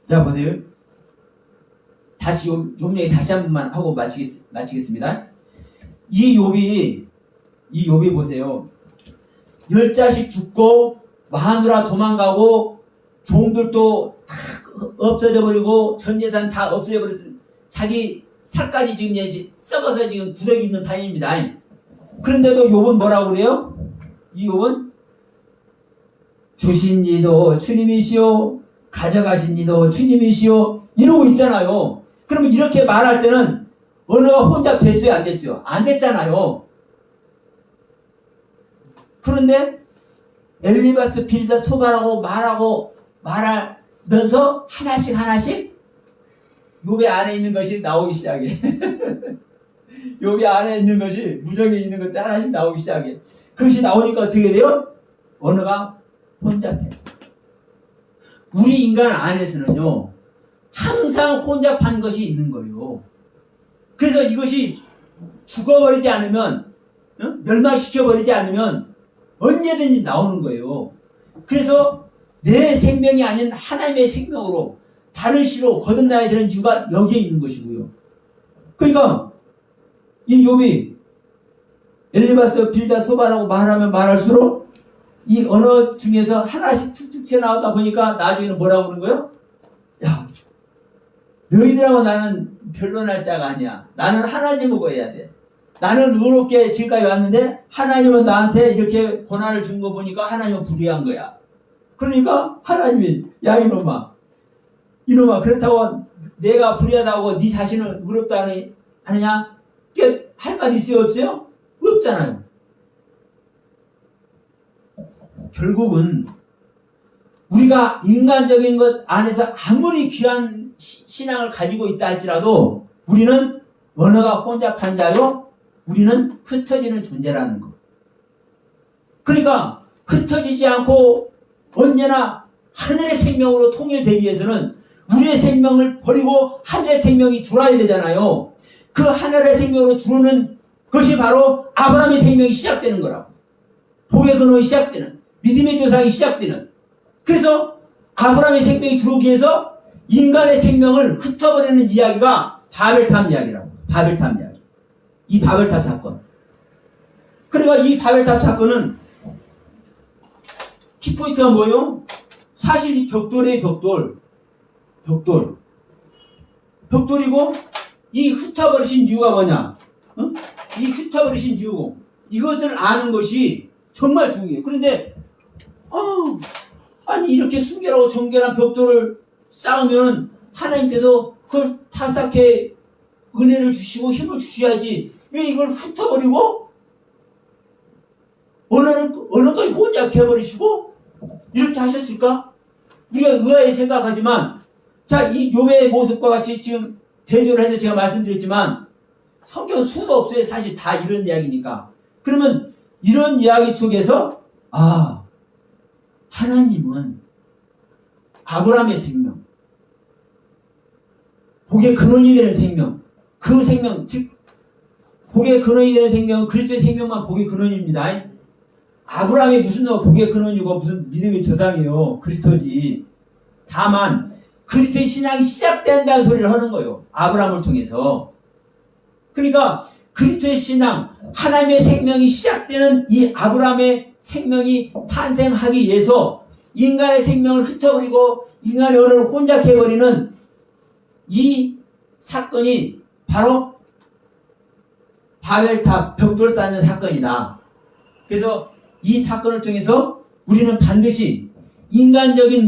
자 보세요. 다시 욥 얘기 다시 한 번만 하고 마치겠습니다. 이 욥이 보세요. 10자식 죽고 마누라 도망가고 종들도 다 없어져 버리고 전 재산 다 없어져 버렸어요. 자기 살까지 지금 썩어서 지금 구덩이 있는 판입니다. 그런데도 욥은 뭐라고 그래요? 이 욥은 주신 이도 주님이시오 가져가신 이도 주님이시오 이러고 있잖아요. 그러면 이렇게 말할 때는 언어가 혼잡 됐어요 안 됐어요? 안 됐잖아요. 그런데 엘리바스 빌다 소발하고 말하면서 하나씩 욥의 안에 있는 것이 나오기 시작해. 욥의 안에 있는 것이 무적에 있는 것들 하나씩 나오기 시작해. 그것이 나오니까 어떻게 돼요? 언어가 혼잡해. 우리 인간 안에서는요 항상 혼잡한 것이 있는 거예요. 그래서 이것이 죽어버리지 않으면 멸망시켜버리지 않으면 언제든지 나오는 거예요. 그래서 내 생명이 아닌 하나님의 생명으로 다른 시로 거듭나야 되는 이유가 여기에 있는 것이고요. 그러니까 이 욥이 엘리바스 빌다 소발하고 말하면 말할수록 이 언어 중에서 하나씩 툭툭 튀어나오다 보니까 나중에는 뭐라고 그러는 거예요? 야, 너희들하고 나는 변론할 자가 아니야. 나는 하나님을 구해야 돼. 나는 의롭게 지금까지 왔는데 하나님은 나한테 이렇게 고난을 준 거 보니까 하나님은 불의한 거야. 그러니까 하나님이 야 이놈아 그렇다고 내가 불의하다고 네 자신을 의롭다 하느냐? 할 말 있어요 없어요? 없잖아요. 결국은 우리가 인간적인 것 안에서 아무리 귀한 신앙을 가지고 있다 할지라도 우리는 언어가 혼잡한 자요 우리는 흩어지는 존재라는 것. 그러니까 흩어지지 않고 언제나 하늘의 생명으로 통일되기 위해서는 우리의 생명을 버리고 하늘의 생명이 들어와야 되잖아요. 그 하늘의 생명으로 들어오는 것이 바로 아브라함의 생명이 시작되는 거라고. 복의 근원이 시작되는, 믿음의 조상이 시작되는. 그래서 아브라함의 생명이 들어오기 위해서 인간의 생명을 흩어버리는 이야기가 바벨탑 이야기라고. 바벨탑 이야기. 이 바벨탑 사건. 그러니까 이 바벨탑 사건은 키포인트가 뭐예요? 사실 이 벽돌의 벽돌이고 이 흩어버리신 이유가 뭐냐? 이 흩어버리신 이유 이것을 아는 것이 정말 중요해요. 그런데 아니 이렇게 순결하고 정결한 벽돌을 쌓으면 하나님께서 그걸 타삭해 은혜를 주시고 힘을 주셔야지 왜 이걸 흩어버리고 언어까지 혼잡해버리시고 이렇게 하셨을까? 우리가 의아하게 생각하지만 자, 이 욥의 모습과 같이 지금 대조를 해서 제가 말씀드렸지만 성경은 수도 없어요. 사실 다 이런 이야기니까. 그러면 이런 이야기 속에서 하나님은 아브라함의 생명, 복의 근원이 되는 생명, 그 생명, 즉 복의 근원이 되는 생명은 그리스도의 생명만 복의 근원입니다. 아브라함이 무슨 복의 근원이고 무슨 믿음의 조상이요. 그리스도지. 다만 그리스도의 신앙이 시작된다는 소리를 하는 거예요. 아브라함을 통해서. 그러니까 그리스도의 신앙, 하나님의 생명이 시작되는 이 아브라함의 생명이 탄생하기 위해서 인간의 생명을 흩어버리고 인간의 언어를 혼잡해버리는 이 사건이 바로 바벨탑 벽돌 쌓는 사건이다. 그래서 이 사건을 통해서 우리는 반드시 인간적인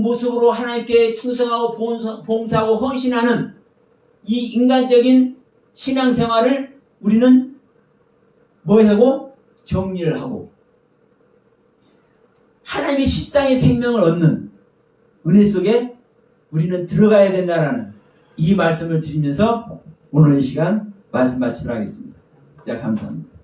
모습으로 하나님께 충성하고 봉사하고 헌신하는 이 인간적인 신앙생활을 우리는 뭐 하고 정리를 하고 하나님의 실상의 생명을 얻는 은혜 속에 우리는 들어가야 된다라는 이 말씀을 드리면서 오늘 이 시간 말씀 마치도록 하겠습니다. 감사합니다.